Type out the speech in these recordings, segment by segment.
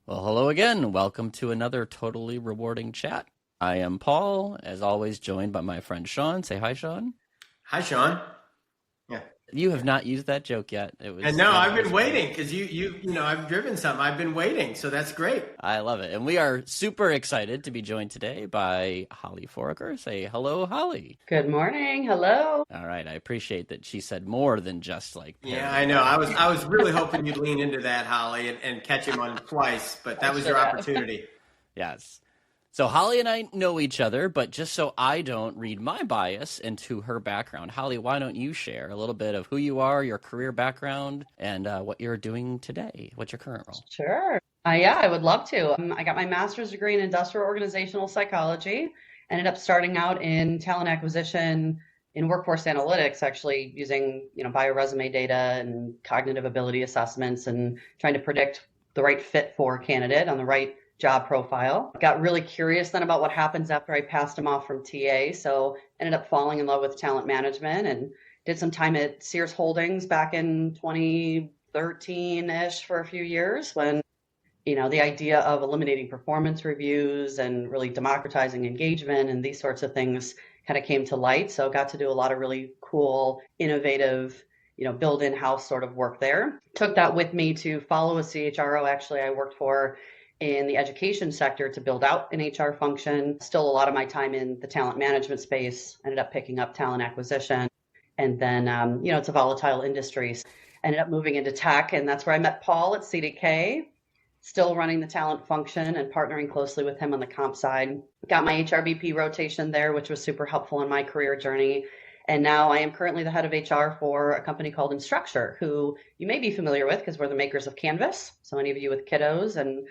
Well, hello again. Welcome to another totally rewarding chat. I am Paul, as always, joined by my friend Sean. Say hi, Sean. Hi, Sean. Yeah. You have not used that joke yet. And no, I've been waiting because I've driven some. I've been waiting, so that's great. I love it. And we are super excited to be joined today by Holly Foraker. Say hello, Holly. Good morning. Hello. All right. I appreciate that she said more than just like. Yeah, I know. I was really hoping you'd lean into that, Holly, and catch him on twice, but that was your opportunity. Yes. So Holly and I know each other, but just so I don't read my bias into her background, Holly, why don't you share a little bit of who you are, your career background, and what you're doing today? What's your current role? Sure. I would love to. I got my master's degree in industrial organizational psychology. Ended up starting out in talent acquisition in workforce analytics, actually using bioresume data and cognitive ability assessments and trying to predict the right fit for a candidate on the right job profile. Got really curious then about what happens after I passed them off from TA. So ended up falling in love with talent management and did some time at Sears Holdings back in 2013-ish for a few years when, the idea of eliminating performance reviews and really democratizing engagement and these sorts of things kind of came to light. So got to do a lot of really cool, innovative, build in-house sort of work there. Took that with me to follow a CHRO actually I worked for in the education sector to build out an HR function. Still a lot of my time in the talent management space, ended up picking up talent acquisition. And then, it's a volatile industry. Ended up moving into tech, and that's where I met Paul at CDK, still running the talent function and partnering closely with him on the comp side. Got my HRBP rotation there, which was super helpful in my career journey. And now I am currently the head of HR for a company called Instructure, who you may be familiar with because we're the makers of Canvas. So any of you with kiddos and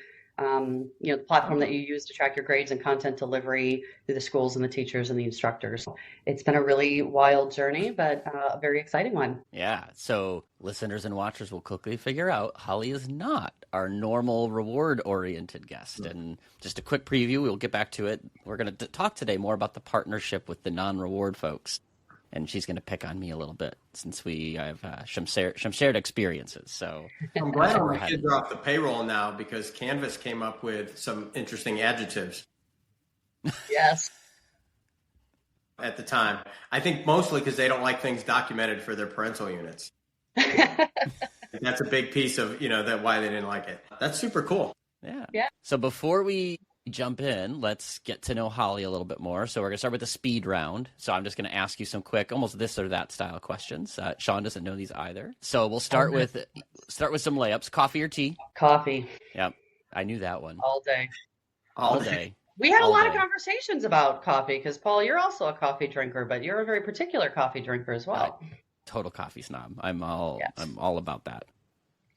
the platform that you use to track your grades and content delivery through the schools and the teachers and the instructors. It's been a really wild journey, but a very exciting one. Yeah. So listeners and watchers will quickly figure out Holly is not our normal reward-oriented guest. And just a quick preview, we'll get back to it. We're going to talk today more about the partnership with the non-reward folks. And she's going to pick on me a little bit since we have some shared experiences. So I'm glad all my kids are off the payroll now because Canvas came up with some interesting adjectives. Yes. At the time, I think mostly because they don't like things documented for their parental units. That's a big piece of that why they didn't like it. That's super cool. Yeah. So before we jump in, let's get to know Holly a little bit more. So we're going to start with the speed round. So I'm just going to ask you some quick, almost this or that style questions. Sean doesn't know these either. So we'll start with some layups. Coffee or tea? Coffee. Yep. I knew that one. All day. All day. We had a lot of conversations about coffee because, Paul, you're also a coffee drinker, but you're a very particular coffee drinker as well. Total coffee snob. I'm all about that.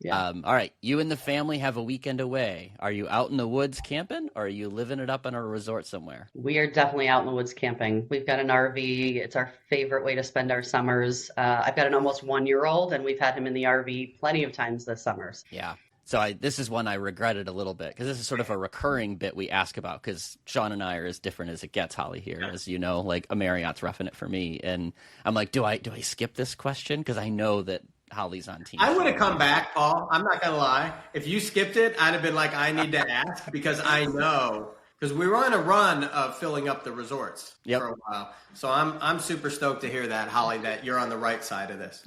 Yeah. All right. You and the family have a weekend away. Are you out in the woods camping or are you living it up in a resort somewhere? We are definitely out in the woods camping. We've got an RV. It's our favorite way to spend our summers. I've got an almost 1-year-old and we've had him in the RV plenty of times this summers. Yeah. So this is one I regretted a little bit because this is sort of a recurring bit we ask about because Sean and I are as different as it gets, Holly, here. As you know, like a Marriott's roughing it for me. And I'm like, do I skip this question? Because I know that Holly's on team. I would have come back, Paul. I'm not going to lie. If you skipped it, I'd have been like, I need to ask because I know. Because we were on a run of filling up the resorts for a while. So I'm super stoked to hear that, Holly, that you're on the right side of this.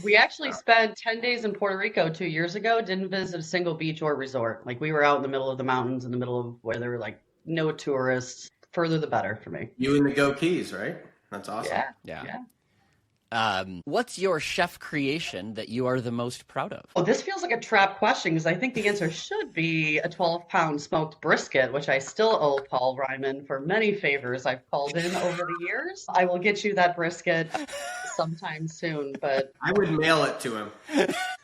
We actually spent 10 days in Puerto Rico 2 years ago, didn't visit a single beach or resort. Like we were out in the middle of the mountains, in the middle of where there were like no tourists. Further the better for me. You and the Go Keys, right? That's awesome. Yeah. What's your chef creation that you are the most proud of? Oh, this feels like a trap question because I think the answer should be a 12-pound smoked brisket, which I still owe Paul Ryman for many favors I've called in over the years. I will get you that brisket sometime soon, but I would mail it to him.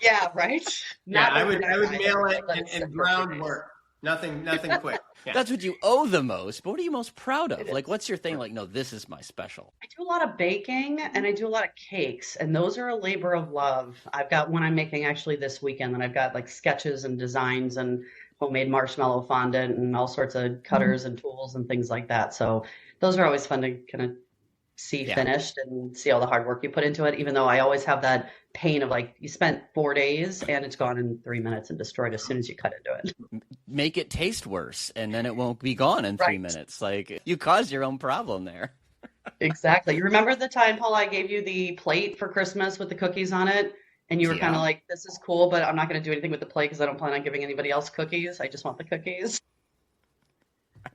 Yeah, right? I would mail it in groundwork. Nothing quick. Yeah. That's what you owe the most, but what are you most proud of? Like, what's your thing? Like, no, this is my special. I do a lot of baking and I do a lot of cakes, and those are a labor of love. I've got one I'm making actually this weekend, and I've got like sketches and designs and homemade marshmallow fondant and all sorts of cutters and tools and things like that. So those are always fun to kind of see Yeah. finished and see all the hard work you put into it, even though I always have that pain of like, you spent 4 days and it's gone in 3 minutes and destroyed as soon as you cut into it. Make it taste worse, and then it won't be gone in 3 minutes. Like, you caused your own problem there. Exactly. You remember the time, Paul, I gave you the plate for Christmas with the cookies on it? And you were kind of like, this is cool, but I'm not going to do anything with the plate because I don't plan on giving anybody else cookies. I just want the cookies.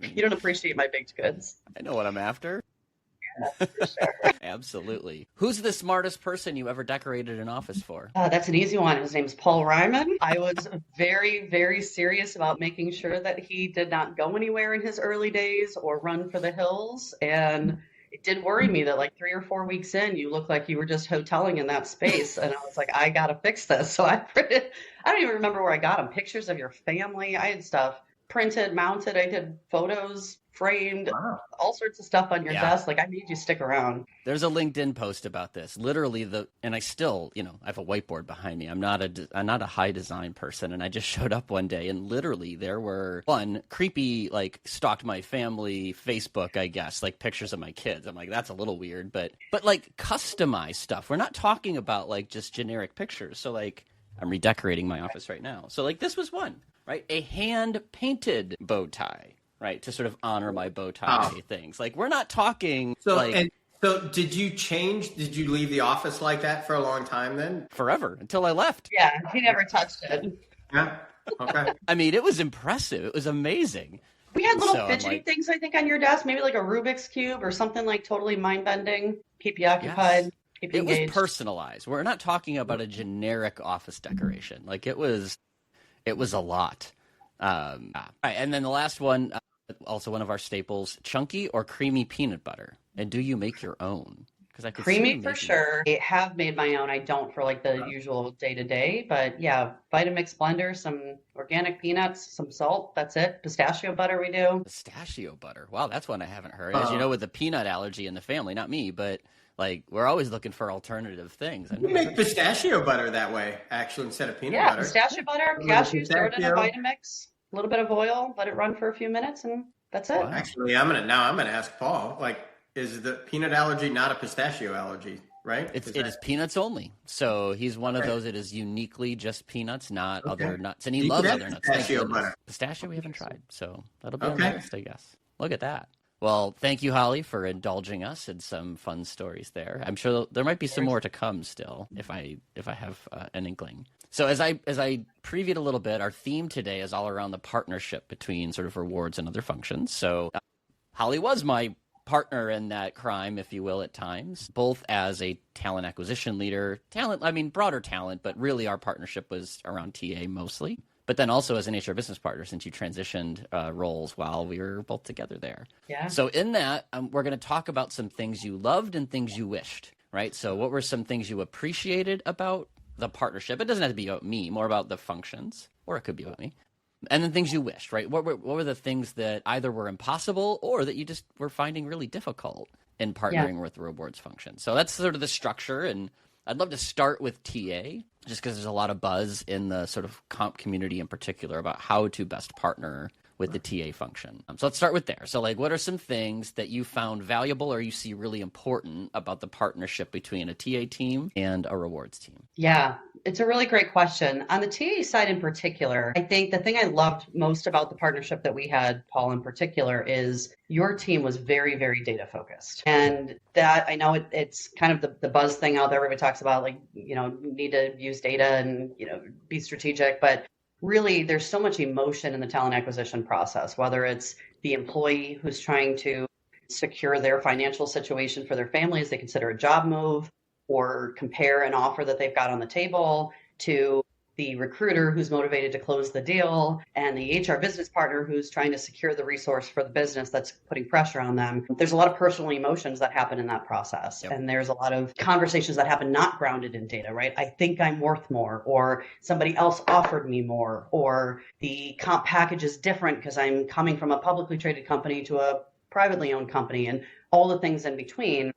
You don't appreciate my baked goods. I know what I'm after. Yeah, for sure. Absolutely. Who's the smartest person you ever decorated an office for? That's an easy one. His name's Paul Ryman. I was very, very serious about making sure that he did not go anywhere in his early days or run for the hills. And it did worry me that like 3 or 4 weeks in, you look like you were just hoteling in that space. And I was like, I got to fix this. So I printed, I don't even remember where I got them. Pictures of your family. I had stuff printed, mounted. I did photos, framed, all sorts of stuff on your desk. Like, I made you stick around. There's a LinkedIn post about this. Literally, and I still, I have a whiteboard behind me. I'm not a high design person, and I just showed up one day, and literally there were creepy, like, stalked my family Facebook, I guess, like pictures of my kids. I'm like, that's a little weird, but like customized stuff. We're not talking about like just generic pictures. So like, I'm redecorating my office right now. So like, this was one, right? A hand painted bow tie. Right, to sort of honor my bow tie things. Like, we're not talking So did you change? Did you leave the office like that for a long time then? Forever, until I left. Yeah, he never touched it. Yeah, okay. I mean, it was impressive. It was amazing. We had little fidgety things, I think, on your desk, maybe like a Rubik's Cube or something like totally mind-bending, keep you occupied, keep you engaged. It was personalized. We're not talking about a generic office decoration. Like, it was a lot. All right, and then the last one, also one of our staples, chunky or creamy peanut butter. And do you make your own? Because I could creamy for sure. I have made my own. I don't for like the usual day-to-day, but yeah, Vitamix blender, some organic peanuts, some salt. That's it. Pistachio butter we do. Pistachio butter. Wow, that's one I haven't heard. As you know, with the peanut allergy in the family, not me, but like, we're always looking for alternative things. You make pistachio butter that way, actually, instead of peanut butter. Yeah, pistachio butter, cashews, throw it in a Vitamix, a little bit of oil, let it run for a few minutes, and that's it. Well, actually, I'm gonna ask Paul. Like, is the peanut allergy not a pistachio allergy? Right? It is peanuts only. So he's one of those. It is uniquely just peanuts, not other nuts, and he loves other nuts. Pistachio butter. Pistachio we haven't tried, so that'll be on the list, I guess. Look at that. Well, thank you, Holly, for indulging us in some fun stories there. I'm sure there might be some more to come still, if I have an inkling. So as I previewed a little bit, our theme today is all around the partnership between sort of rewards and other functions. So Holly was my partner in that crime, if you will, at times, both as a talent acquisition leader, broader talent, but really our partnership was around TA mostly. But then also as an HR business partner, since you transitioned roles while we were both together there. Yeah. So in that, we're going to talk about some things you loved and things you wished, right? So what were some things you appreciated about the partnership? It doesn't have to be about me, more about the functions, or it could be about me. And then things you wished, right? What were the things that either were impossible or that you just were finding really difficult in partnering with the rewards function? So that's sort of the structure, and I'd love to start with TA, just because there's a lot of buzz in the sort of comp community in particular about how to best partner with the TA function. So let's start with there. So like, what are some things that you found valuable or you see really important about the partnership between a TA team and a rewards team? Yeah, it's a really great question. On the TA side in particular, I think the thing I loved most about the partnership that we had, Paul, in particular, is your team was very, very data focused. And that, I know it's kind of the buzz thing out there. Everybody talks about like, need to use data and, be strategic, but really, there's so much emotion in the talent acquisition process, whether it's the employee who's trying to secure their financial situation for their family as they consider a job move or compare an offer that they've got on the table, to the recruiter who's motivated to close the deal, and the HR business partner who's trying to secure the resource for the business that's putting pressure on them. There's a lot of personal emotions that happen in that process. Yep. And there's a lot of conversations that happen not grounded in data, right? I think I'm worth more, or somebody else offered me more, or the comp package is different because I'm coming from a publicly traded company to a privately owned company, and all the things in between.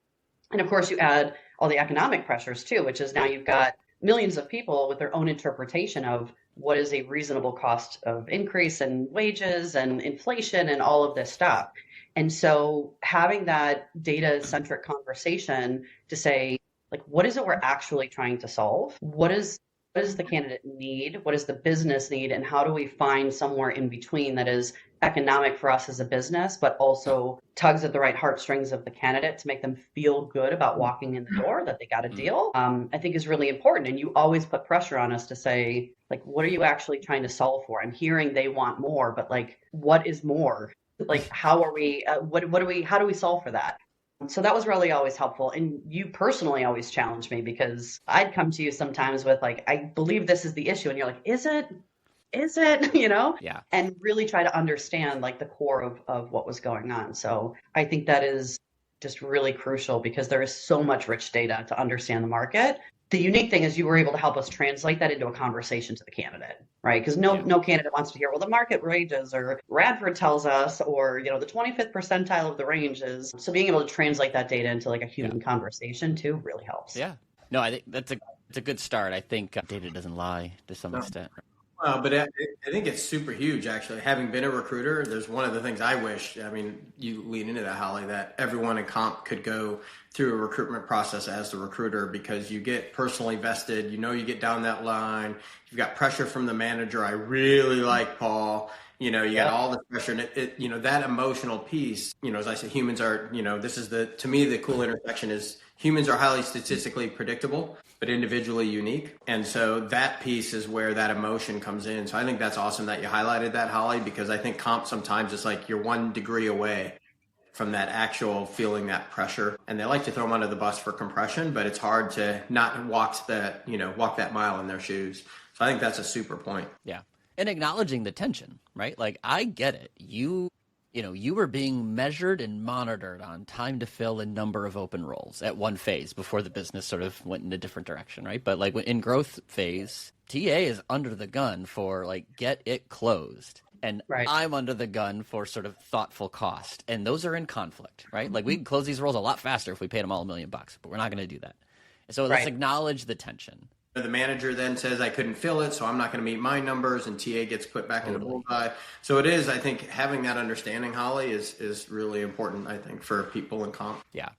And of course, you add all the economic pressures too, which is now you've got millions of people with their own interpretation of what is a reasonable cost of increase in wages and inflation and all of this stuff. And so having that data-centric conversation to say, like, what is it we're actually trying to solve? What does the candidate need? What does the business need? And how do we find somewhere in between that is economic for us as a business, but also tugs at the right heartstrings of the candidate to make them feel good about walking in the door, that they got a deal, I think is really important. And you always put pressure on us to say, like, what are you actually trying to solve for? I'm hearing they want more, but like, what is more? Like, how are we, how do we solve for that? So that was really always helpful. And you personally always challenged me because I'd come to you sometimes with like, I believe this is the issue. And you're like, is it? Is it? Yeah. And really try to understand like the core of what was going on. So I think that is just really crucial because there is so much rich data to understand the market. The unique thing is you were able to help us translate that into a conversation to the candidate, right? Because no candidate wants to hear, well, the market rages or Radford tells us, or, the 25th percentile of the range is. So being able to translate that data into like a human conversation too really helps. Yeah. No, I think it's a good start. I think data doesn't lie to some extent. But I think it's super huge, actually. Having been a recruiter, there's one of the things I wish, you lean into that, Holly, that everyone in comp could go through a recruitment process as the recruiter because you get personally vested, you get down that line, you've got pressure from the manager. I really like Paul. You got all the pressure, and it that emotional piece, as I said, humans are, this is to me, the cool intersection is humans are highly statistically predictable, but individually unique. And so that piece is where that emotion comes in. So I think that's awesome that you highlighted that, Holly, because I think comp sometimes it's like you're 1 degree away from that actual feeling that pressure. And they like to throw them under the bus for compression, but it's hard to not walk that mile in their shoes. So I think that's a super point. Yeah. And acknowledging the tension, right? Like, I get it. You were being measured and monitored on time to fill a number of open roles at one phase before the business sort of went in a different direction, right? But like in growth phase, TA is under the gun for like, get it closed. And I'm under the gun for sort of thoughtful cost. And those are in conflict, right? Like we can close these roles a lot faster if we paid them all $1 million, but we're not going to do that. And so let's acknowledge the tension. The manager then says, I couldn't fill it, so I'm not going to meet my numbers, and TA gets put back in the bullseye. So it is, I think, having that understanding, Holly, is really important, I think, for people in comp. Yeah.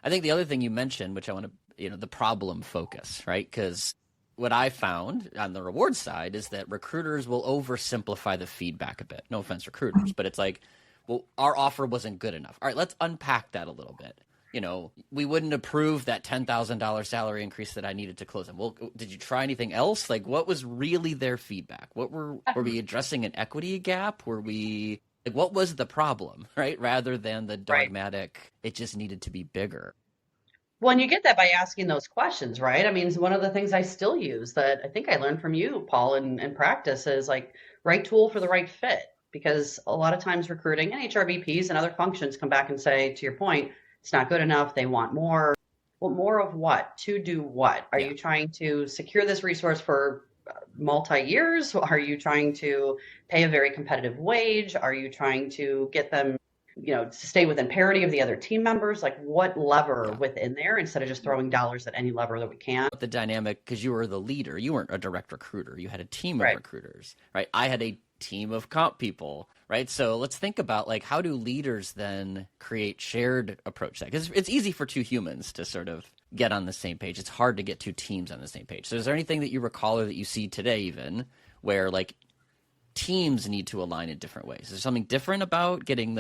I think the other thing you mentioned, which I want to, the problem focus, right? Because what I found on the reward side is that recruiters will oversimplify the feedback a bit. No offense, recruiters, but it's like, well, our offer wasn't good enough. All right, let's unpack that a little bit. We wouldn't approve that $10,000 salary increase that I needed to close them. Well, did you try anything else? Like, what was really their feedback? What were we addressing an equity gap? What was the problem, right? Rather than the dogmatic, it just needed to be bigger. Well, and you get that by asking those questions, right? I mean, it's one of the things I still use that I think I learned from you, Paul, in practice is like right tool for the right fit. Because a lot of times recruiting and HRBPs and other functions come back and say, to your point, it's not good enough. They want more. Well, more of what? To do what? Are you trying to secure this resource for multi-years? Are you trying to pay a very competitive wage? Are you trying to get them, to stay within parity of the other team members? Like what lever within there instead of just throwing dollars at any lever that we can? The dynamic, because you were the leader, you weren't a direct recruiter. You had a team of recruiters, right? I had a team of comp people, right? So let's think about like how do leaders then create shared approach that? Because it's easy for two humans to sort of get on the same page. It's hard to get two teams on the same page. So is there anything that you recall or that you see today even where like teams need to align in different ways? Is there something different about getting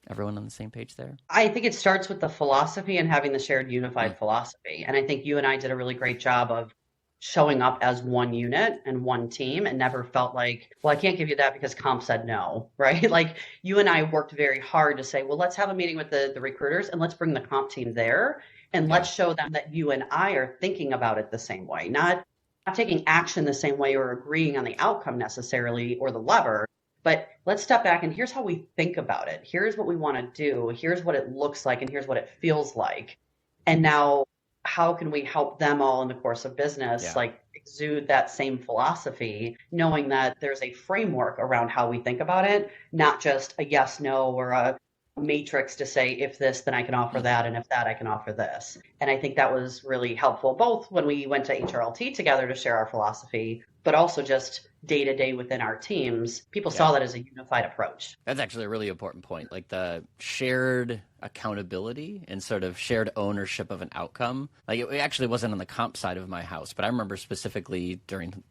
everyone on the same page there? I think it starts with the philosophy and having the shared unified philosophy. And I think you and I did a really great job of showing up as one unit and one team and never felt like, well, I can't give you that because comp said no, right? Like you and I worked very hard to say, well, let's have a meeting with the recruiters and let's bring the comp team there and let's show them that you and I are thinking about it the same way, not taking action the same way or agreeing on the outcome necessarily or the lever, but let's step back and here's how we think about it. Here's what we want to do. Here's what it looks like and here's what it feels like. And now how can we help them all in the course of business, like exude that same philosophy, knowing that there's a framework around how we think about it, not just a yes, no, or a matrix to say, if this, then I can offer that. And if that, I can offer this. And I think that was really helpful, both when we went to HRLT together to share our philosophy, but also just day to day within our teams, people saw that as a unified approach. That's actually a really important point. Like the shared accountability and sort of shared ownership of an outcome. Like it actually wasn't on the comp side of my house, but I remember specifically during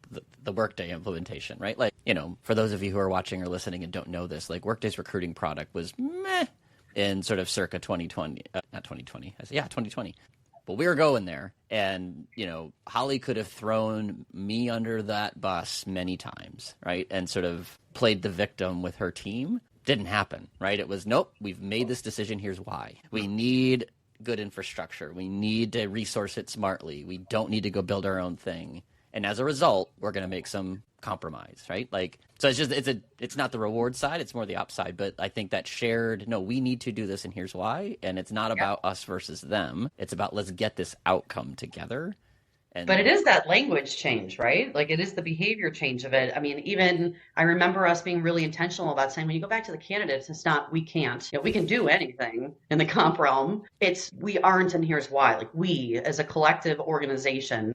the Workday implementation, right? Like, you know, for those of you who are watching or listening and don't know this, like Workday's recruiting product was meh in sort of circa 2020, not 2020. 2020. But we were going there, and, you know, Holly could have thrown me under that bus many times, right? And sort of played the victim with her team. Didn't happen, right? It was, nope, we've made this decision. Here's why. We need good infrastructure. We need to resource it smartly. We don't need to go build our own thing. And as a result, we're going to make some compromise, right? Like, so it's not the reward side, it's more the upside. But I think that shared, no, we need to do this and here's why. And it's not about us versus them. It's about let's get this outcome together. But it is that language change, right? Like it is the behavior change of it. I mean, even I remember us being really intentional about saying, when you go back to the candidates, it's not, we can't, you know, we can do anything in the comp realm. It's, we aren't, and here's why. Like we, as a collective organization,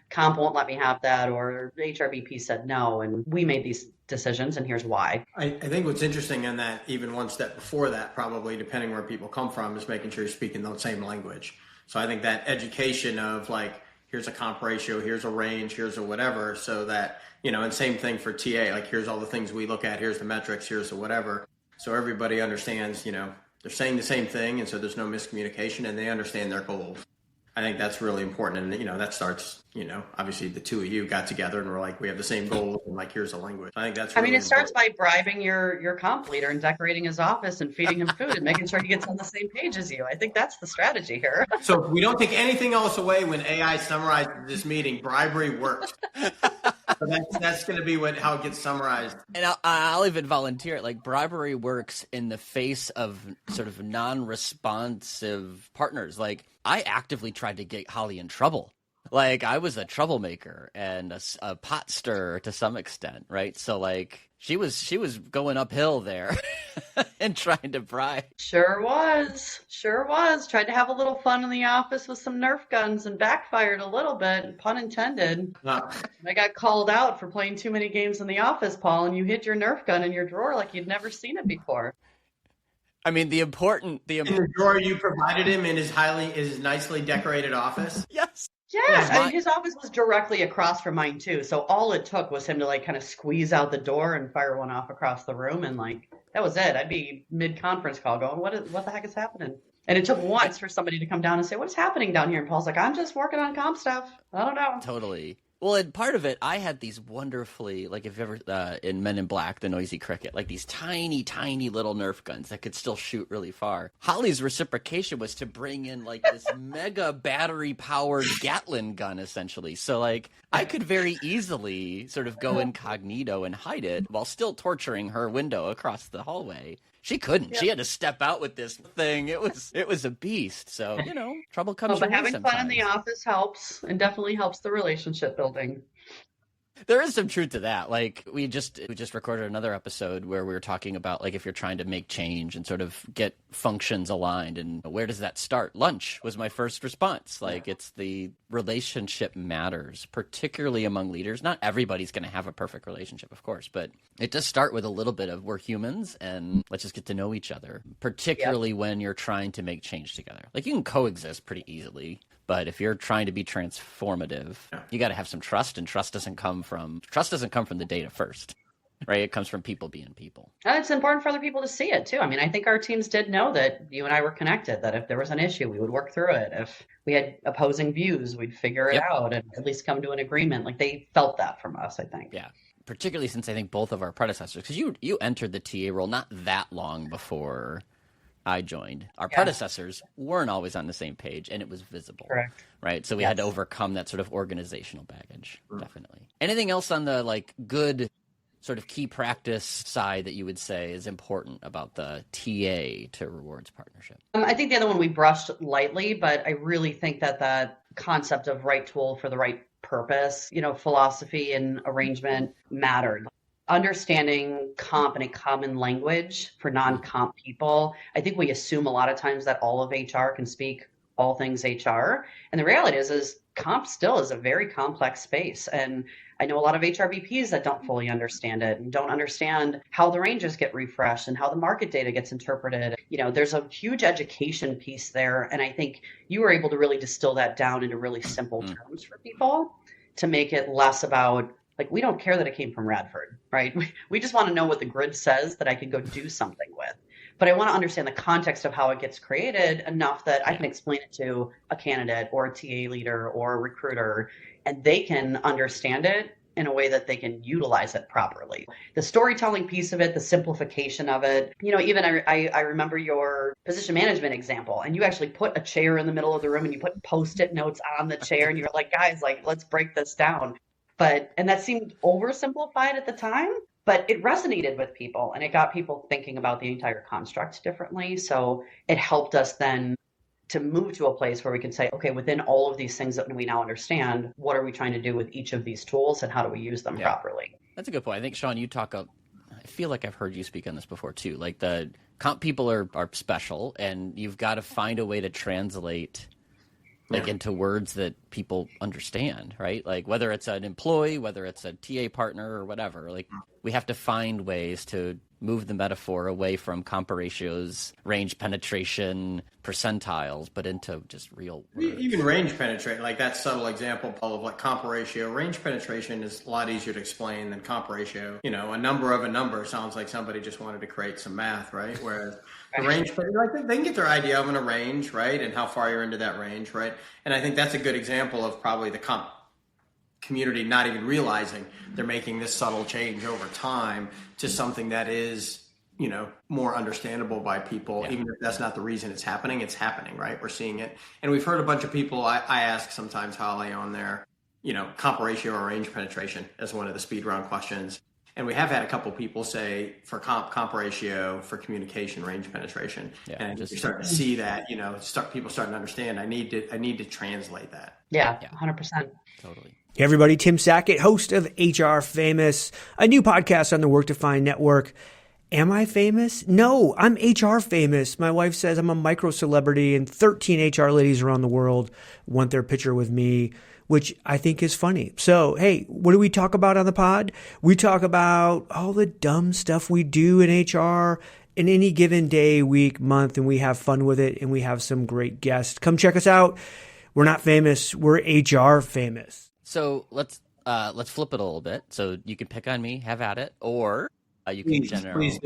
comp won't let me have that, or HRBP said no, and we made these decisions, and here's why. I think what's interesting in that, even one step before that, probably depending where people come from, is making sure you're speaking the same language. So I think that education of like, here's a comp ratio, here's a range, here's a whatever, so that, you know, and same thing for TA, like here's all the things we look at, here's the metrics, here's the whatever. So everybody understands, you know, they're saying the same thing, and so there's no miscommunication, and they understand their goals. I think that's really important. And, you know, that starts, you know, obviously the two of you got together and were like, we have the same goals, and like, here's the language. I think that's really it starts by bribing your comp leader and decorating his office and feeding him food and making sure he gets on the same page as you. I think that's the strategy here. So we don't take anything else away when AI summarized this meeting. Bribery works. So that's going to be how it gets summarized. And I'll even volunteer. Like bribery works in the face of sort of non-responsive partners. Like I actively tried to get Holly in trouble. Like I was a troublemaker and a pot stirrer to some extent, right? So like she was going uphill there and trying to bribe. Sure was. Tried to have a little fun in the office with some Nerf guns and backfired a little bit, pun intended. I got called out for playing too many games in the office, Paul, and you hid your Nerf gun in your drawer like you'd never seen it before. I mean, the in the drawer you provided him in his nicely decorated office. Yes. Yes, and his office was directly across from mine too. So all it took was him to like kind of squeeze out the door and fire one off across the room, and like that was it. I'd be mid-conference call going, what the heck is happening? And it took once for somebody to come down and say, what is happening down here? And Paul's like, I'm just working on comp stuff. I don't know. Totally. Well, and part of it, I had these wonderfully, like if you ever, in Men in Black, the noisy cricket, like these tiny, tiny little Nerf guns that could still shoot really far. Holly's reciprocation was to bring in like this mega battery-powered Gatling gun, essentially. So like I could very easily sort of go incognito and hide it while still torturing her window across the hallway. She couldn't. Yep. She had to step out with this thing. It was a beast. So, you know, trouble comes your way sometimes. But having fun in the office helps, and definitely helps the relationship building. There is some truth to that. Like we just recorded another episode where we were talking about like if you're trying to make change and sort of get functions aligned, and where does that start? Lunch was my first response. Like it's the relationship matters, particularly among leaders. Not everybody's going to have a perfect relationship, of course, but it does start with a little bit of we're humans and let's just get to know each other, particularly when you're trying to make change together. Like you can coexist pretty easily. But if you're trying to be transformative, you got to have some trust, and trust doesn't come from the data first, right? It comes from people being people. And it's important for other people to see it too. I mean, I think our teams did know that you and I were connected, that if there was an issue, we would work through it. If we had opposing views, we'd figure it out and at least come to an agreement. Like they felt that from us, I think. Yeah. Particularly since I think both of our predecessors, because you entered the TA role not that long before I joined. Our predecessors weren't always on the same page, and it was visible. Correct. Right? So we had to overcome that sort of organizational baggage, definitely. Anything else on the like good sort of key practice side that you would say is important about the TA to rewards partnership? I think the other one we brushed lightly, but I really think that concept of right tool for the right purpose, you know, philosophy and arrangement mattered. Understanding comp in a common language for non-comp people. I think we assume a lot of times that all of HR can speak all things HR. And the reality is comp still is a very complex space. And I know a lot of HRBPs that don't fully understand it and don't understand how the ranges get refreshed and how the market data gets interpreted. There's a huge education piece there. And I think you were able to really distill that down into really simple terms for people to make it less about, like, we don't care that it came from Radford, right? We just want to know what the grid says that I can go do something with. But I want to understand the context of how it gets created enough that I can explain it to a candidate or a TA leader or a recruiter, and they can understand it in a way that they can utilize it properly. The storytelling piece of it, the simplification of it, even I remember your position management example, and you actually put a chair in the middle of the room and you put Post-it notes on the chair and you were like, guys, like, let's break this down. And that seemed oversimplified at the time, but it resonated with people and it got people thinking about the entire construct differently. So it helped us then to move to a place where we can say, okay, within all of these things that we now understand, what are we trying to do with each of these tools and how do we use them properly? That's a good point. I think, Sean, I feel like I've heard you speak on this before too. Like, the comp people are special, and you've got to find a way to translate into words that people understand, right? Like, whether it's an employee, whether it's a TA partner or whatever, like, we have to find ways to move the metaphor away from comp ratios, range penetration, percentiles, but into just real words. Even range penetration, like that subtle example, Paul, of like comp ratio. Range penetration is a lot easier to explain than comp ratio. A number of a number sounds like somebody just wanted to create some math, right? Whereas the range, like, they can get their idea of a range, right? And how far you're into that range, right? And I think that's a good example of probably the comp community not even realizing they're making this subtle change over time to something that is, more understandable by people, even if that's not the reason it's happening, right? We're seeing it. And we've heard a bunch of people, I ask sometimes, Holly, on their, comp ratio or range penetration as one of the speed round questions. And we have had a couple people say for comp ratio, for communication, range penetration. And you're starting to see that, people starting to understand, I need to translate that. Yeah. 100%. Totally. Hey everybody, Tim Sackett, host of HR Famous, a new podcast on the Work Defined Network. Am I famous? No, I'm HR famous. My wife says I'm a micro celebrity and 13 HR ladies around the world want their picture with me, which I think is funny. So, hey, what do we talk about on the pod? We talk about all the dumb stuff we do in HR in any given day, week, month, and we have fun with it, and we have some great guests. Come check us out. We're not famous. We're HR famous. So let's flip it a little bit. So you can pick on me, have at it, or you can generally.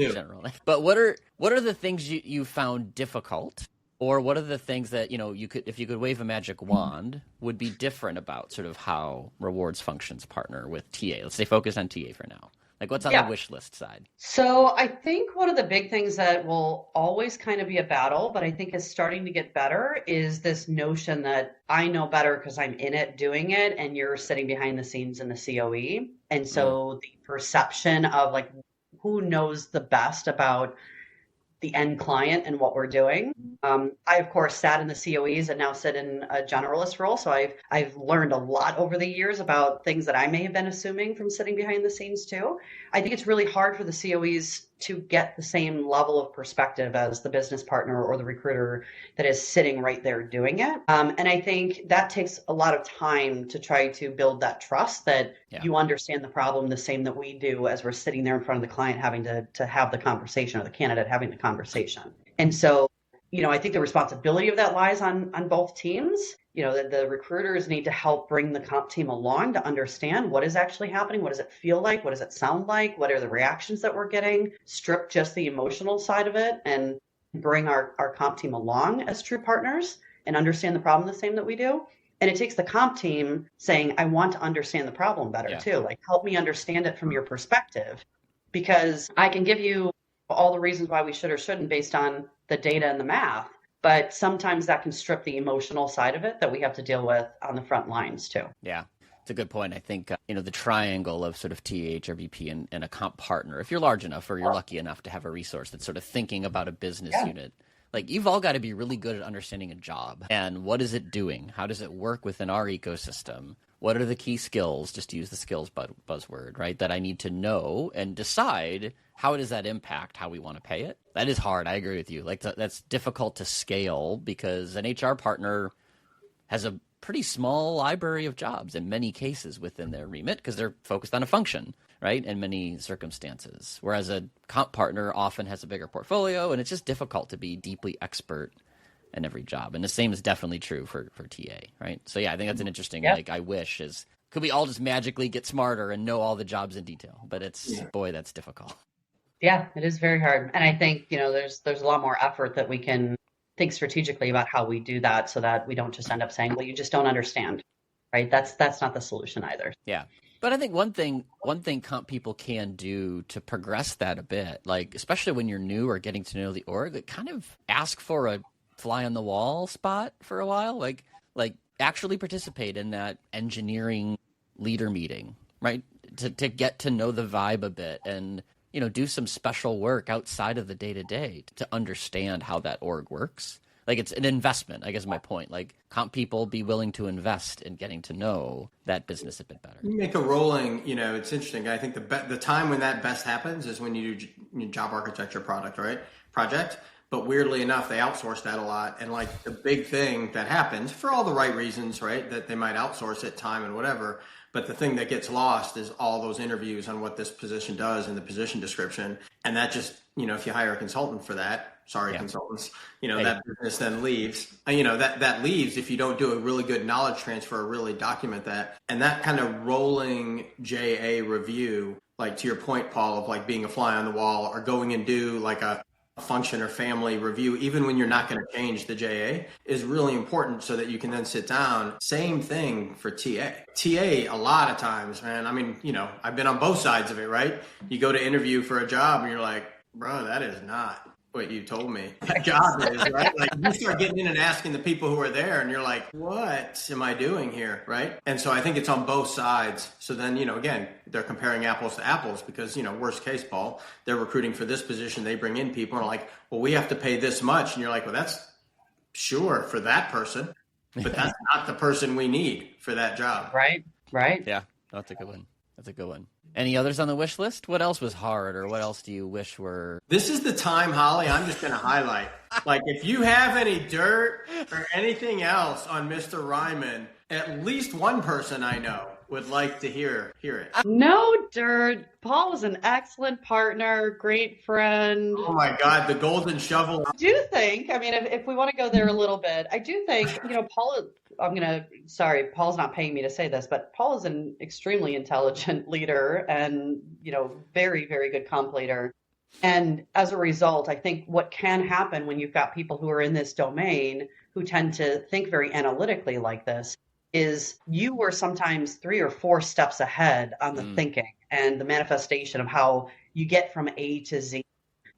But what are the things you found difficult, or what are the things that you could, if you could wave a magic wand, would be different about sort of how rewards functions partner with TA? Let's stay focused on TA for now. Like, what's on the wish list side? So I think one of the big things that will always kind of be a battle, but I think is starting to get better, is this notion that I know better because I'm in it doing it and you're sitting behind the scenes in the COE. And so the perception of, like, who knows the best about the end client and what we're doing. I, of course, sat in the COEs and now sit in a generalist role. So I've learned a lot over the years about things that I may have been assuming from sitting behind the scenes too. I think it's really hard for the COEs to get the same level of perspective as the business partner or the recruiter that is sitting right there doing it. And I think that takes a lot of time to try to build that trust that you understand the problem the same that we do as we're sitting there in front of the client having to have the conversation, or the candidate having the conversation. And so, I think the responsibility of that lies on both teams. The recruiters need to help bring the comp team along to understand what is actually happening. What does it feel like? What does it sound like? What are the reactions that we're getting? Strip just the emotional side of it and bring our comp team along as true partners and understand the problem the same that we do. And it takes the comp team saying, I want to understand the problem better too. Like, help me understand it from your perspective, because I can give you all the reasons why we should or shouldn't based on the data and the math. But sometimes that can strip the emotional side of it that we have to deal with on the front lines too. Yeah, it's a good point. I think, the triangle of sort of TA, HRBP, and a comp partner, if you're large enough or you're lucky enough to have a resource that's sort of thinking about a business unit, like, you've all got to be really good at understanding a job and what is it doing? How does it work within our ecosystem? What are the key skills, just to use the skills buzzword, right, that I need to know and decide how does that impact how we want to pay it? That is hard. I agree with you. Like, that's difficult to scale because an HR partner has a pretty small library of jobs in many cases within their remit because they're focused on a function, right, in many circumstances. Whereas a comp partner often has a bigger portfolio, and it's just difficult to be deeply expert in every job. And the same is definitely true for TA, right? So yeah, I think that's an interesting, like, I wish is, could we all just magically get smarter and know all the jobs in detail? But it's, boy, that's difficult. Yeah, it is very hard. And I think, there's a lot more effort that we can think strategically about how we do that so that we don't just end up saying, well, you just don't understand, right? That's not the solution either. Yeah. But I think one thing comp people can do to progress that a bit, like, especially when you're new or getting to know the org, like, kind of ask for a fly on the wall spot for a while, like actually participate in that engineering leader meeting, right? To get to know the vibe a bit and, do some special work outside of the day-to-day to understand how that org works. Like, it's an investment, I guess is my point. Like, comp people be willing to invest in getting to know that business a bit better. You make a rolling, it's interesting. I think the time when that best happens is when you do job architecture project. But weirdly enough, they outsource that a lot. And like the big thing that happens for all the right reasons, right, that they might outsource it, time and whatever. But the thing that gets lost is all those interviews on what this position does in the position description. And that just, if you hire a consultant for that, consultants, that business then leaves. That leaves if you don't do a really good knowledge transfer, really document that. And that kind of rolling JA review, like to your point, Paul, of like being a fly on the wall or going and do like a function or family review, even when you're not going to change the JA, is really important so that you can then sit down. Same thing for TA. TA, a lot of times, man, I mean, I've been on both sides of it, right? You go to interview for a job and you're like, bro, that is not what you told me that job is, right? Like, you start getting in and asking the people who are there and you're like, what am I doing here, right? And so I think it's on both sides. So then, again, they're comparing apples to apples because, worst case, Paul, they're recruiting for this position. They bring in people and are like, well, we have to pay this much. And you're like, well, that's sure for that person, but that's not the person we need for that job. Right. Yeah, that's a good one. Any others on the wish list? What else was hard, or what else do you wish were? This is the time, Holly, I'm just going to highlight. Like, if you have any dirt or anything else on Mr. Ryman, at least one person I know would like to hear it. No dirt. Paul was an excellent partner, great friend. Oh my God, the golden shovel. I do think, if we want to go there a little bit, I do think, Paul, Paul's not paying me to say this, but Paul is an extremely intelligent leader and, very, very good comp leader. And as a result, I think what can happen when you've got people who are in this domain who tend to think very analytically like this is you were sometimes 3 or 4 steps ahead on the thinking and the manifestation of how you get from A to Z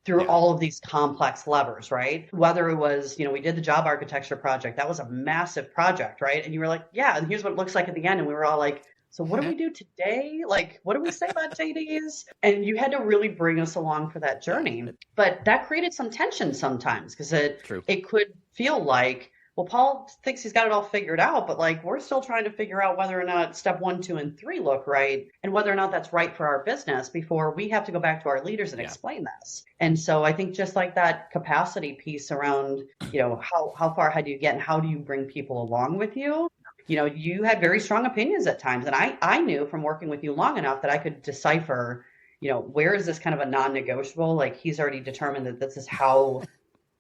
through all of these complex levers, right? Whether it was, we did the job architecture project, that was a massive project, right? And you were like, yeah, and here's what it looks like at the end. And we were all like, so what do we do today? Like, what do we say about JDs? And you had to really bring us along for that journey. But that created some tension sometimes because it could feel like, well, Paul thinks he's got it all figured out, but like we're still trying to figure out whether or not step 1, 2, and 3 look right and whether or not that's right for our business before we have to go back to our leaders and explain this. And so I think just like that capacity piece around, how far ahead do you get and how do you bring people along with you? You had very strong opinions at times. And I knew from working with you long enough that I could decipher, where is this kind of a non-negotiable? Like he's already determined that this is how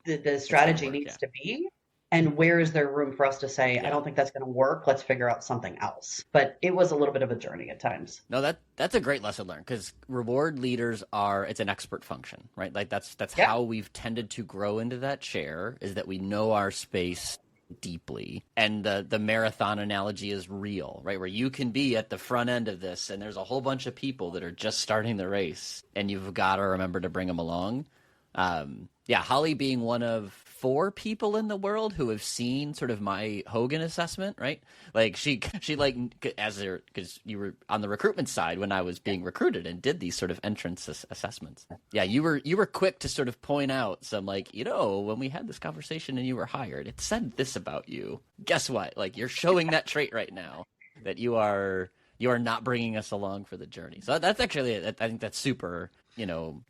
the strategy needs to be. And where is there room for us to say, I don't think that's going to work. Let's figure out something else. But it was a little bit of a journey at times. No, that's a great lesson learned because reward leaders it's an expert function, right? Like that's how we've tended to grow into that chair is that we know our space deeply. And the marathon analogy is real, right? Where you can be at the front end of this and there's a whole bunch of people that are just starting the race and you've got to remember to bring them along. Holly being one of 4 people in the world who have seen sort of my Hogan assessment, right? Like she because you were on the recruitment side when I was being recruited and did these sort of entrance assessments. Yeah, you were quick to sort of point out some like, when we had this conversation and you were hired, it said this about you. Guess what? Like you're showing that trait right now that you are not bringing us along for the journey. So that's actually, I think that's super,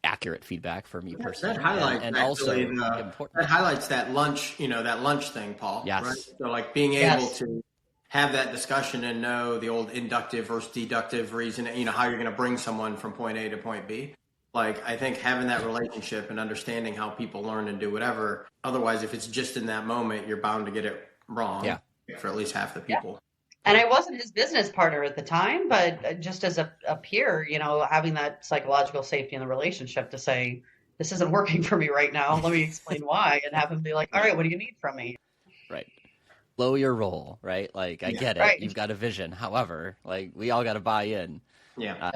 accurate feedback for me personally. That highlights and also important. That highlights that lunch, that lunch thing, Paul. Yes. Right? So like being able to, have that discussion and know the old inductive versus deductive reason, how you're going to bring someone from point A to point B. Like, I think having that relationship and understanding how people learn and do whatever. Otherwise, if it's just in that moment, you're bound to get it wrong for at least half the people. And I wasn't his business partner at the time, but just as a peer, having that psychological safety in the relationship to say, this isn't working for me right now. Let me explain why, and have him be like, all right, what do you need from me? Right. Blow your role, right? Like, I get it. Right. You've got a vision. However, like, we all got to buy in. Yeah.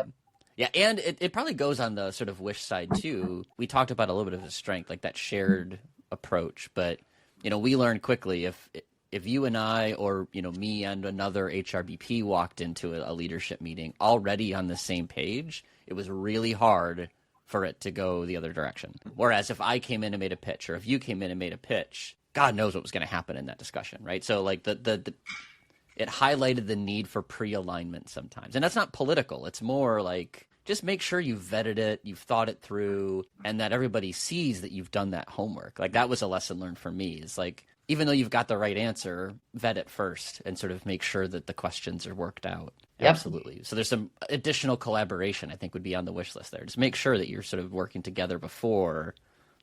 Yeah, and it probably goes on the sort of wish side too. We talked about a little bit of a strength, like that shared approach. But, we learned quickly if you and I, or, me and another HRBP walked into a leadership meeting already on the same page, it was really hard for it to go the other direction. Whereas if I came in and made a pitch, or if you came in and made a pitch, God knows what was going to happen in that discussion, right? So like it highlighted the need for pre-alignment sometimes. And that's not political. It's more like, just make sure you've vetted it, you've thought it through, and that everybody sees that you've done that homework. Like, that was a lesson learned for me. Is like, even though you've got the right answer, vet it first and sort of make sure that the questions are worked out. Yep. Absolutely. So there's some additional collaboration I think would be on the wish list there. Just make sure that you're sort of working together before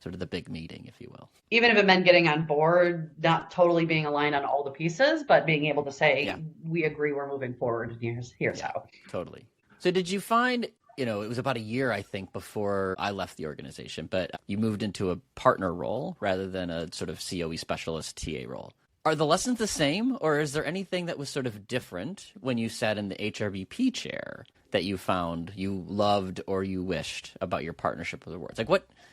sort of the big meeting, if you will. Even if it meant getting on board, not totally being aligned on all the pieces, but being able to say, we agree, we're moving forward, and here's how. Totally. So did you find, it was about a year, I think, before I left the organization, but you moved into a partner role rather than a sort of COE specialist TA role. Are the lessons the same, or is there anything that was sort of different when you sat in the HRBP chair that you found you loved or you wished about your partnership with awards? Like,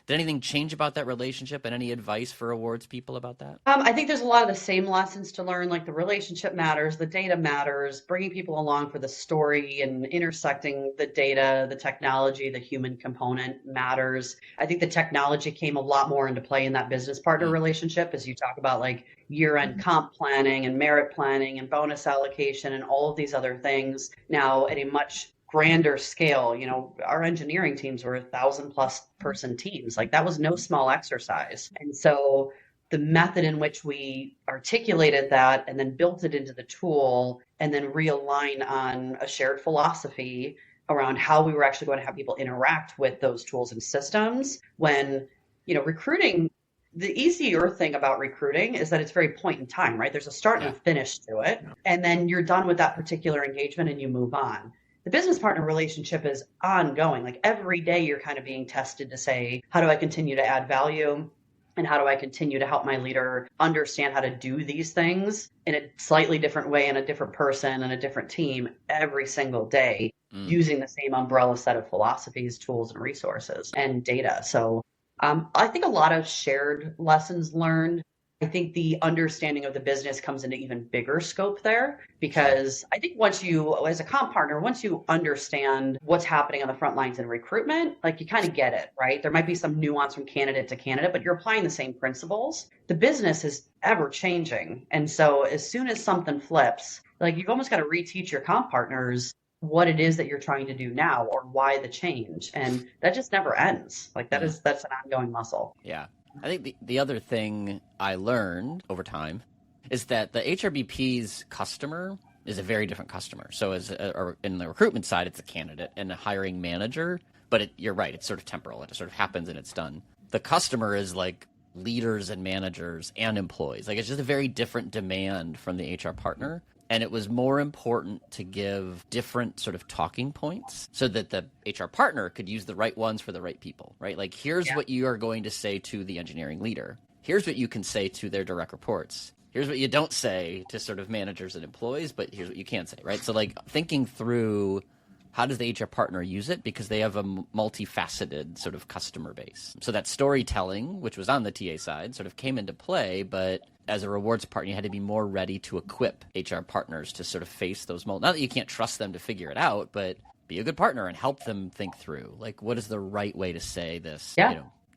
did anything change about that relationship, and any advice for awards people about that? I think there's a lot of the same lessons to learn, like the relationship matters, the data matters, bringing people along for the story and intersecting the data, the technology, the human component matters. I think the technology came a lot more into play in that business partner relationship, as you talk about like year-end comp planning and merit planning and bonus allocation and all of these other things now at a much grander scale. Our engineering teams were 1,000+ person teams. Like, that was no small exercise. And so the method in which we articulated that and then built it into the tool and then realign on a shared philosophy around how we were actually going to have people interact with those tools and systems when, recruiting, the easier thing about recruiting is that it's very point in time, right? There's a start and a finish to it. And then you're done with that particular engagement and you move on. The business partner relationship is ongoing. Like, every day you're kind of being tested to say, how do I continue to add value? And how do I continue to help my leader understand how to do these things in a slightly different way, in a different person and a different team every single day, using the same umbrella set of philosophies, tools, and resources and data. So I think a lot of shared lessons learned. I think the understanding of the business comes into even bigger scope there, because I think once you, as a comp partner, once you understand what's happening on the front lines in recruitment, like, you kind of get it, right? There might be some nuance from candidate to candidate, but you're applying the same principles. The business is ever changing. And so as soon as something flips, like, you've almost got to reteach your comp partners what it is that you're trying to do now or why the change. And that just never ends. Like, that's an ongoing muscle. Yeah. I think the other thing I learned over time is that the HRBP's customer is a very different customer. So or in the recruitment side, it's a candidate and a hiring manager, but you're right, it's sort of temporal. It sort of happens and it's done. The customer is like leaders and managers and employees. Like, it's just a very different demand from the HR partner. And it was more important to give different sort of talking points so that the HR partner could use the right ones for the right people, right? Like, here's what you are going to say to the engineering leader. Here's what you can say to their direct reports. Here's what you don't say to sort of managers and employees, but here's what you can say, right? So, like, thinking through, how does the HR partner use it? Because they have a multifaceted sort of customer base. So that storytelling, which was on the TA side, sort of came into play, but as a rewards partner, you had to be more ready to equip HR partners to sort of face those not that you can't trust them to figure it out, but be a good partner and help them think through, like, what is the right way to say this,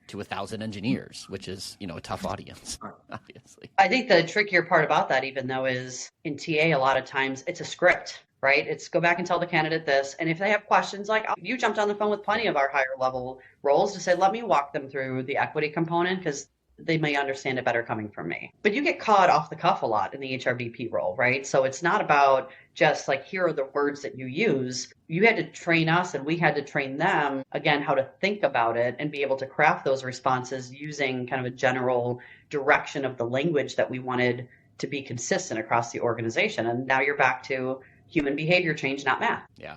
to 1,000 engineers, which is, a tough audience, obviously. I think the trickier part about that, even though, is in TA, a lot of times it's a script, right? It's go back and tell the candidate this. And if they have questions, like, you jumped on the phone with plenty of our higher level roles to say, let me walk them through the equity component, because they may understand it better coming from me. But you get caught off the cuff a lot in the HRBP role, right? So it's not about just like, here are the words that you use. You had to train us and we had to train them, again, how to think about it and be able to craft those responses using kind of a general direction of the language that we wanted to be consistent across the organization. And now you're back to human behavior change, not math. Yeah.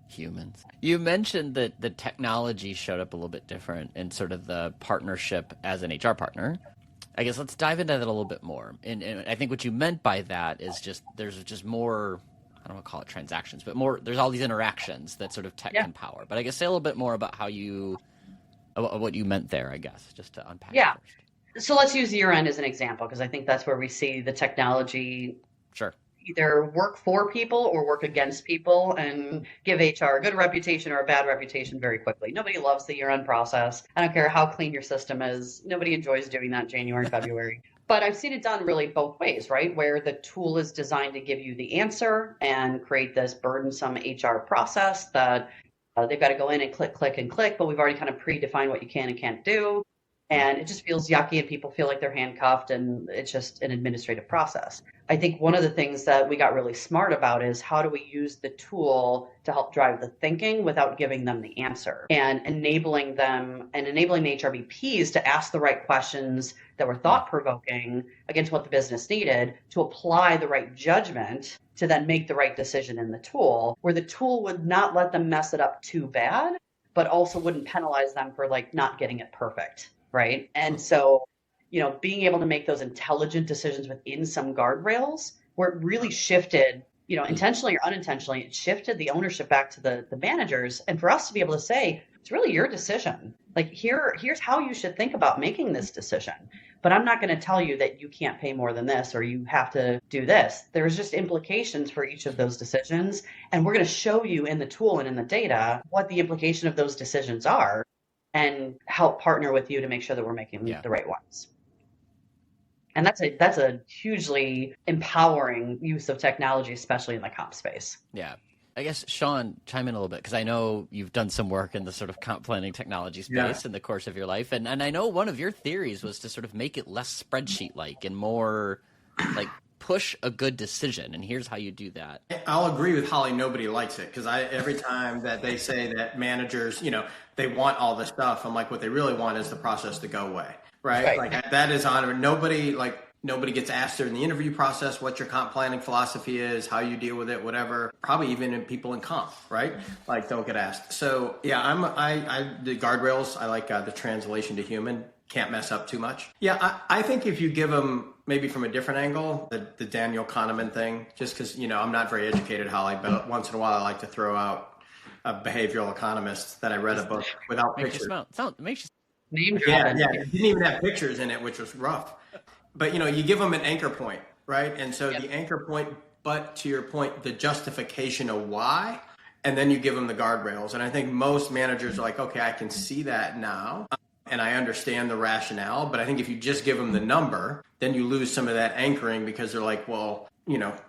Humans. You mentioned that the technology showed up a little bit different in sort of the partnership as an HR partner. I guess let's dive into that a little bit more. And I think what you meant by that is just there's just more, I don't want to call it transactions, but more, there's all these interactions that sort of tech can power. But I guess say a little bit more about what you meant there, I guess, just to unpack it first. So let's use year-end as an example, because I think that's where we see the technology either work for people or work against people and give HR a good reputation or a bad reputation very quickly. Nobody loves the year-end process. I don't care how clean your system is. Nobody enjoys doing that in January and February. But I've seen it done really both ways, right? Where the tool is designed to give you the answer and create this burdensome HR process that they've got to go in and click, but we've already kind of predefined what you can and can't do. And it just feels yucky and people feel like they're handcuffed and it's just an administrative process. I think one of the things that we got really smart about is how do we use the tool to help drive the thinking without giving them the answer and enabling them and enabling the HRBPs to ask the right questions that were thought-provoking against what the business needed to apply the right judgment to then make the right decision in the tool, where the tool would not let them mess it up too bad, but also wouldn't penalize them for like not getting it perfect. Right. And so, being able to make those intelligent decisions within some guardrails where it really shifted, intentionally or unintentionally, it shifted the ownership back to the managers. And for us to be able to say, it's really your decision. Like, here's how you should think about making this decision. But I'm not going to tell you that you can't pay more than this or you have to do this. There's just implications for each of those decisions. And we're going to show you in the tool and in the data what the implication of those decisions are, and help partner with you to make sure that we're making the right ones. And that's a hugely empowering use of technology, especially in the comp space. Yeah. I guess, Sean, chime in a little bit, because I know you've done some work in the sort of comp planning technology space in the course of your life. And I know one of your theories was to sort of make it less spreadsheet-like and more like push a good decision. And here's how you do that. I'll agree with Holly. Nobody likes it, because every time that they say that managers, they want all this stuff, I'm like, what they really want is the process to go away. Right. Like that is honor. Nobody gets asked during the interview process what your comp planning philosophy is, how you deal with it, whatever. Probably even in people in comp, right? Like, don't get asked. So yeah, I the guardrails. I like the translation to human. Can't mess up too much. Yeah, I think if you give them maybe from a different angle, the Daniel Kahneman thing, just because, I'm not very educated, Holly, but once in a while I like to throw out a behavioral economist that I read a book without pictures. Makes you Yeah, it didn't even have pictures in it, which was rough. But, you give them an anchor point, right? And so the anchor point, but to your point, the justification of why, and then you give them the guardrails. And I think most managers are like, okay, I can see that now. And I understand the rationale, but I think if you just give them the number, then you lose some of that anchoring, because they're like, well,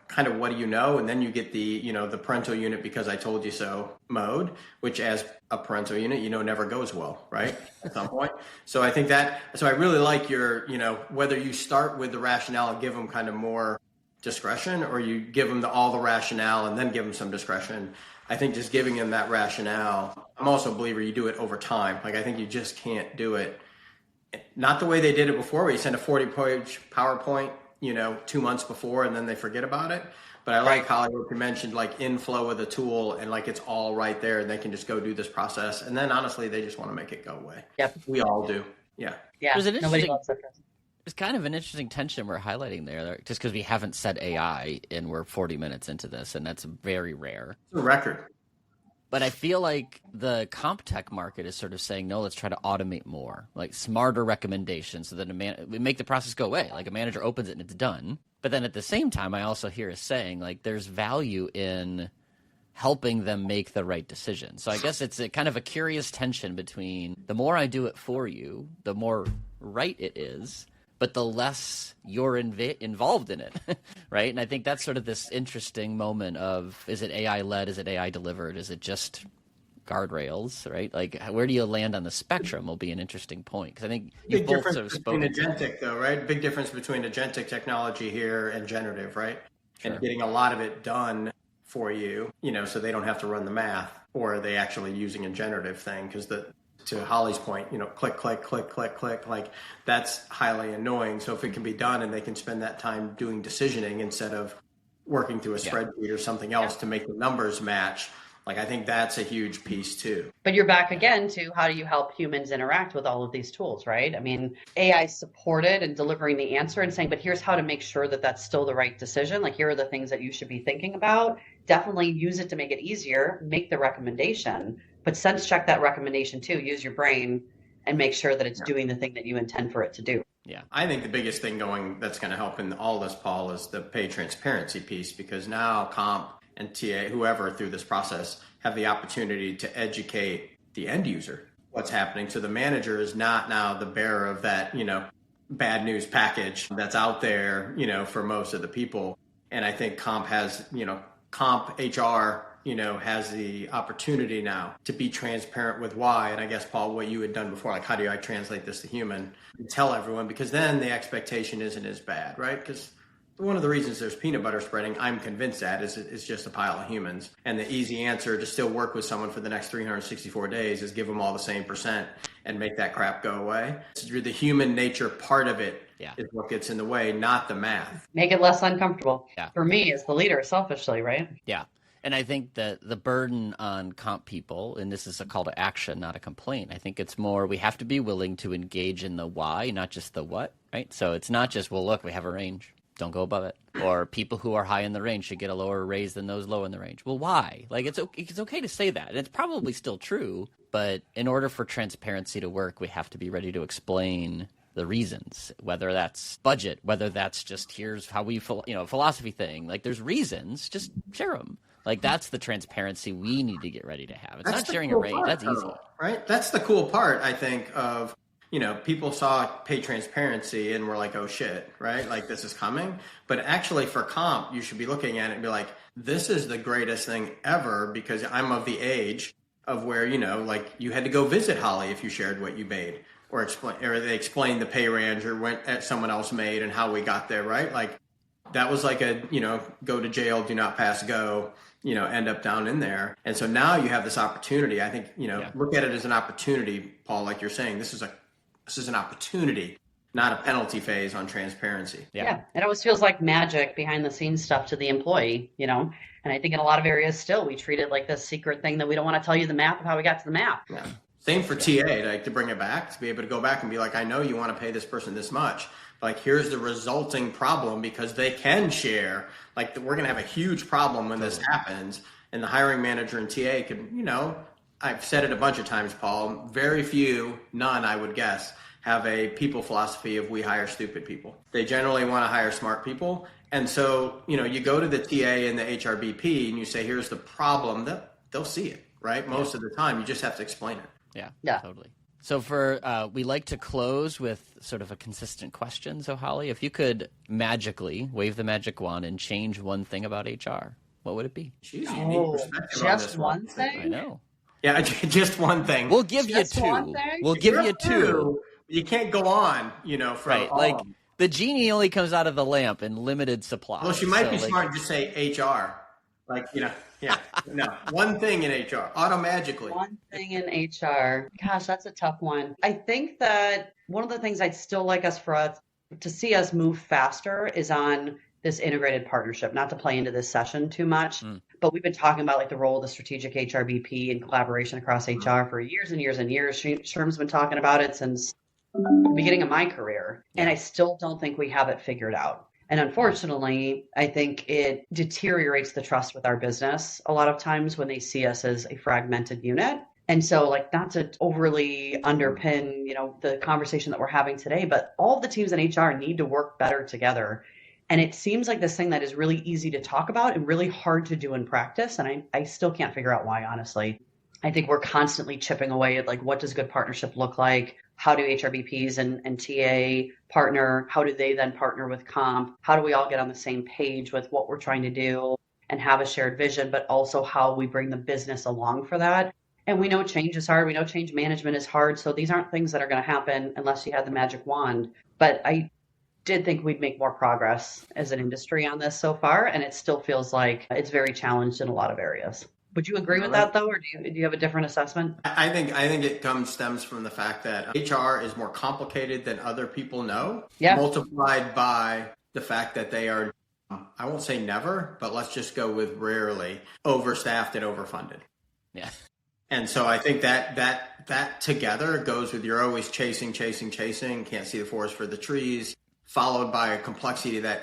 kind of what do you know? And then you get the, the parental unit because I told you so mode, which as a parental unit, never goes well, right? At some point. So I think so I really like your, whether you start with the rationale and give them kind of more discretion, or you give them all the rationale and then give them some discretion. I think just giving them that rationale, I'm also a believer you do it over time. Like, I think you just can't do it, not the way they did it before, where you send a 40-page PowerPoint, 2 months before, and then they forget about it. But I like, Holly, what you mentioned, like inflow of the tool, and like it's all right there, and they can just go do this process. And then honestly, they just want to make it go away. Yep. We all do. Yeah. Nobody loves it. It's kind of an interesting tension we're highlighting there, just because we haven't said AI and we're 40 minutes into this, and that's very rare. It's a record. But I feel like the comp tech market is sort of saying, no, let's try to automate more, like smarter recommendations, so that we make the process go away. Like, a manager opens it and it's done. But then at the same time, I also hear us saying, like, there's value in helping them make the right decision. So I guess it's a kind of a curious tension between the more I do it for you, the more right it is, but the less you're involved in it, right? And I think that's sort of this interesting moment of, is it AI-led? Is it AI-delivered? Is it just guardrails, right? Like, where do you land on the spectrum will be an interesting point. Because I think you Big both difference sort of between spoken agentic, though, right? Big difference between agentic technology here and generative, right? Sure. And getting a lot of it done for you, so they don't have to run the math, or are they actually using a generative thing? Because to Holly's point, click, click, click, click, click, like that's highly annoying. So if it can be done and they can spend that time doing decisioning instead of working through a spreadsheet or something else to make the numbers match, like I think that's a huge piece too. But you're back again to how do you help humans interact with all of these tools, right? I mean, AI supported and delivering the answer and saying, but here's how to make sure that that's still the right decision. Like, here are the things that you should be thinking about. Definitely use it to make it easier, make the recommendation, but sense check that recommendation too. Use your brain and make sure that it's doing the thing that you intend for it to do. Yeah, I think the biggest thing that's going to help in all this, Paul, is the pay transparency piece, because now comp and TA, whoever through this process, have the opportunity to educate the end user what's happening. So the manager is not now the bearer of that, bad news package that's out there, for most of the people. And I think comp has, comp HR, has the opportunity now to be transparent with why. And I guess, Paul, what you had done before, like, how do I translate this to human and tell everyone? Because then the expectation isn't as bad, right? Because one of the reasons there's peanut butter spreading, I'm convinced that is just a pile of humans. And the easy answer to still work with someone for the next 364 days is give them all the same percent and make that crap go away. So the human nature part of it is what gets in the way, not the math. Make it less uncomfortable. Yeah. For me as the leader, selfishly, right? Yeah. And I think that the burden on comp people, and this is a call to action, not a complaint. I think it's more we have to be willing to engage in the why, not just the what, right? So it's not just, well, look, we have a range. Don't go above it. Or people who are high in the range should get a lower raise than those low in the range. Well, why? Like, it's okay to say that. And it's probably still true. But in order for transparency to work, we have to be ready to explain the reasons, whether that's budget, whether that's just here's how we, philosophy thing. Like, there's reasons, just share them. Like, that's the transparency we need to get ready to have. It's not sharing a range. That's easy. Right? That's the cool part, I think, of people saw pay transparency and were like, oh shit, right? Like, this is coming. But actually for comp, you should be looking at it and be like, this is the greatest thing ever, because I'm of the age of where, like you had to go visit Holly if you shared what you made, or they explained the pay range or what someone else made and how we got there, right? Like, that was like a, go to jail, do not pass go, end up down in there. And so now you have this opportunity. I think, look at it as an opportunity, Paul, like you're saying, this is an opportunity, not a penalty phase on transparency. Yeah. It always feels like magic behind the scenes stuff to the employee, and I think in a lot of areas still we treat it like this secret thing that we don't want to tell you the math of how we got to the math. Yeah. Same for TA, like to bring it back, to be able to go back and be like, I know you want to pay this person this much. Like, here's the resulting problem, because they can share. Like, we're going to have a huge problem when this happens. And the hiring manager and TA can, I've said it a bunch of times, Paul, very few, none, I would guess, have a people philosophy of we hire stupid people. They generally want to hire smart people. And so, you go to the TA and the HRBP and you say, here's the problem, that they'll see it, right? Most of the time, you just have to explain it. Yeah, totally. So we like to close with sort of a consistent question. So Holly, if you could magically wave the magic wand and change one thing about HR, what would it be? Jeez, unique perspective on just this one thing? I know. Yeah, just one thing. We'll give you two. We'll give you two. You can't go on, for right. Like, the genie only comes out of the lamp in limited supply. Well, she might be smart and just say HR. Like, no, one thing in HR, automagically. One thing in HR. Gosh, that's a tough one. I think that one of the things I'd still like to see us move faster is on this integrated partnership, not to play into this session too much, but we've been talking about like the role of the strategic HRBP and collaboration across HR for years and years and years. Sherm's been talking about it since the beginning of my career, and I still don't think we have it figured out. And unfortunately, I think it deteriorates the trust with our business a lot of times when they see us as a fragmented unit. And so, like, not to overly underpin, the conversation that we're having today, but all the teams in HR need to work better together. And it seems like this thing that is really easy to talk about and really hard to do in practice. And I still can't figure out why, honestly. I think we're constantly chipping away at, like, what does good partnership look like? How do HRBPs and TA partner? How do they then partner with comp? How do we all get on the same page with what we're trying to do and have a shared vision, but also how we bring the business along for that? And we know change is hard. We know change management is hard. So these aren't things that are going to happen unless you have the magic wand. But I did think we'd make more progress as an industry on this so far. And it still feels like it's very challenged in a lot of areas. Would you agree with that, though, or do you have a different assessment? I think it stems from the fact that HR is more complicated than other people know, multiplied by the fact that they are, I won't say never, but let's just go with rarely, overstaffed and overfunded. Yeah. And so I think that together goes with you're always chasing, can't see the forest for the trees, followed by a complexity that,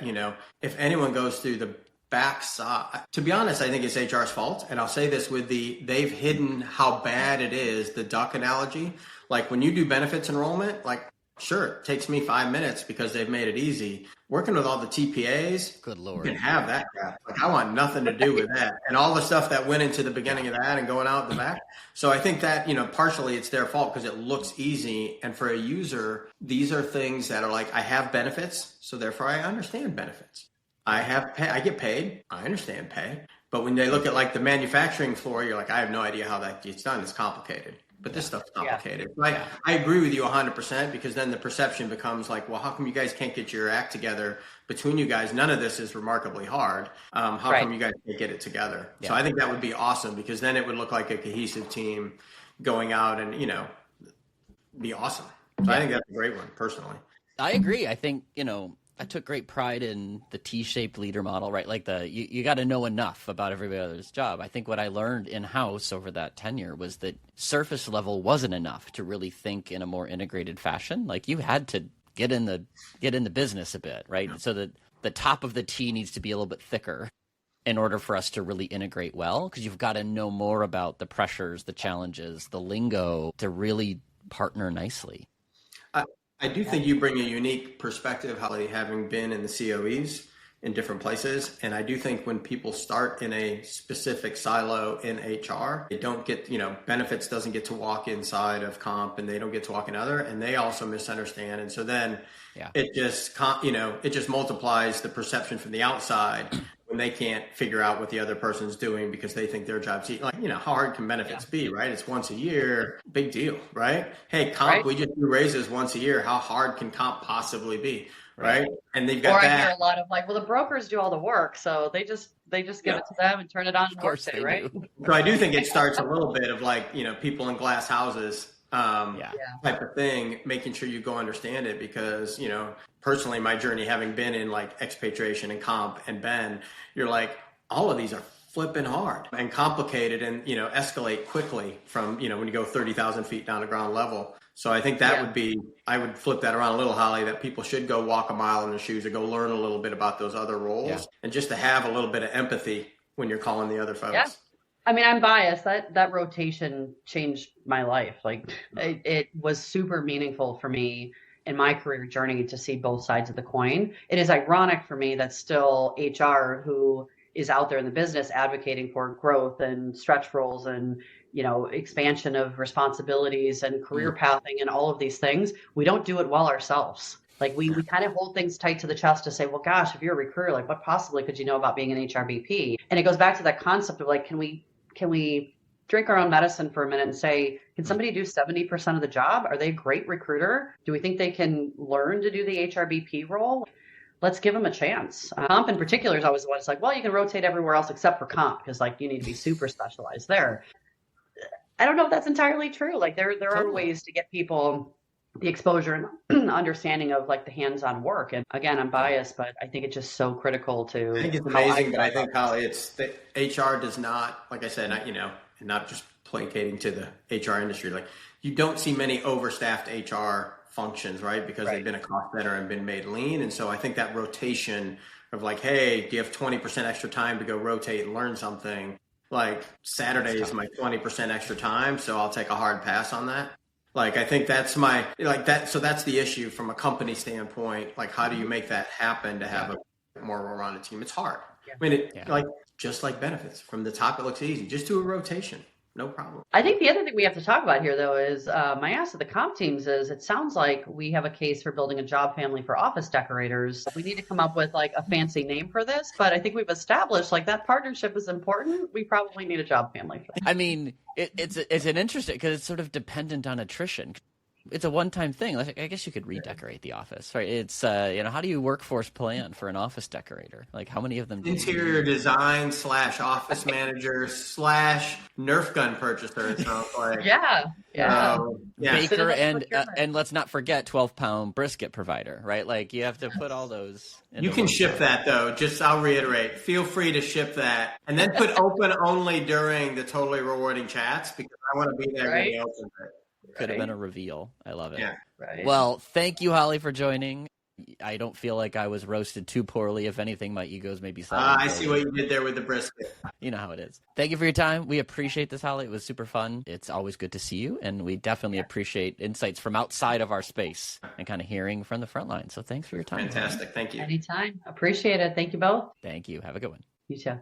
if anyone goes through the backside, to be honest, I think it's HR's fault. And I'll say this with they've hidden how bad it is, the duck analogy. Like when you do benefits enrollment, like, sure, it takes me 5 minutes because they've made it easy. Working with all the TPAs, good Lord, you can have that crap. Like I want nothing to do with that. And all the stuff that went into the beginning of that and going out the back. So I think that, partially it's their fault because it looks easy. And for a user, these are things that are like, I have benefits, so therefore I understand benefits. I get paid. I understand pay. But when they look at like the manufacturing floor, you're like, I have no idea how that gets done. It's complicated. But this stuff's complicated. Yeah. I agree with you 100% because then the perception becomes like, well, how come you guys can't get your act together between you guys? None of this is remarkably hard. How come you guys can't get it together? Yeah. So I think that would be awesome because then it would look like a cohesive team going out and, be awesome. So I think that's a great one, personally. I agree. I think, I took great pride in the T-shaped leader model, right? Like you got to know enough about everybody else's job. I think what I learned in-house over that tenure was that surface level wasn't enough to really think in a more integrated fashion. Like you had to get in the business a bit, right? So that the top of the T needs to be a little bit thicker in order for us to really integrate well, because you've got to know more about the pressures, the challenges, the lingo to really partner nicely. I do think you bring a unique perspective, Holly, having been in the COEs in different places. And I do think when people start in a specific silo in HR, they don't get, benefits doesn't get to walk inside of comp and they don't get to walk in other, and they also misunderstand. And so then it just multiplies the perception from the outside when they can't figure out what the other person's doing because they think their job's like, how hard can benefits be, right? It's once a year, big deal, right? Hey, comp, we just do raises once a year. How hard can comp possibly be, right? And they've got I hear a lot of like, well, the brokers do all the work, so they just give it to them and turn it on. Of course, right? So I do think it starts a little bit of like, people in glass houses type of thing, making sure you go understand it because, personally, my journey having been in like expatriation and comp and Ben, you're like, all of these are flipping hard and complicated and, escalate quickly from, when you go 30,000 feet down to ground level. So I think that would be, I would flip that around a little, Holly, that people should go walk a mile in their shoes or go learn a little bit about those other roles and just to have a little bit of empathy when you're calling the other folks. Yeah. I mean, I'm biased. That rotation changed my life. Like it was super meaningful for me in my career journey to see both sides of the coin. It is ironic for me that still HR, who is out there in the business advocating for growth and stretch roles and, expansion of responsibilities and career pathing and all of these things, we don't do it well ourselves. Like we kind of hold things tight to the chest to say, well, gosh, if you're a recruiter, like what possibly could you know about being an HRBP? And it goes back to that concept of like, can we drink our own medicine for a minute and say, can somebody do 70% of the job? Are they a great recruiter? Do we think they can learn to do the HRBP role? Let's give them a chance. Comp in particular is always the one. It's like, well, you can rotate everywhere else except for comp because like you need to be super specialized there. I don't know if that's entirely true. Like there are ways to get people the exposure and understanding of like the hands-on work. And again, I'm biased, but I think it's just so critical to. I think it's amazing, but I think, Holly, it's the HR does not, like I said, not just placating to the HR industry. Like you don't see many overstaffed HR functions, right? Because they've been a cost center and been made lean. And so I think that rotation of like, hey, do you have 20% extra time to go rotate and learn something? Like Saturday is my 20% extra time, so I'll take a hard pass on that. Like, I think that's so that's the issue from a company standpoint. Like, how do you make that happen to have a more well-rounded team? It's hard. I mean, just like benefits from the top, it looks easy. Just do a rotation. No problem. I think the other thing we have to talk about here, though, is my ask to the comp teams is it sounds like we have a case for building a job family for office decorators. We need to come up with like a fancy name for this, but I think we've established like that partnership is important. We probably need a job family for that. I mean, it's an interesting because it's sort of dependent on attrition. It's a one-time thing. Like, I guess you could redecorate the office, right? It's how do you workforce plan for an office decorator? Like, how many of them? Interior design / office manager / Nerf gun purchaser. It sounds like. Yeah. Baker and let's not forget 12-pound brisket provider, right? Like you have to put all those. You can ship that though. I'll reiterate. Feel free to ship that, and then put open only during the totally rewarding chats because I want to be there when he opens it. Could have been a reveal. I love it. Yeah. Right. Well, thank you, Holly, for joining. I don't feel like I was roasted too poorly. If anything, my ego's maybe slightly. I see what you did there with the brisket. You know how it is. Thank you for your time. We appreciate this, Holly. It was super fun. It's always good to see you, and we definitely appreciate insights from outside of our space and kind of hearing from the front line. So thanks for your time. Fantastic. Thank you. Anytime. Appreciate it. Thank you both. Thank you. Have a good one. You too.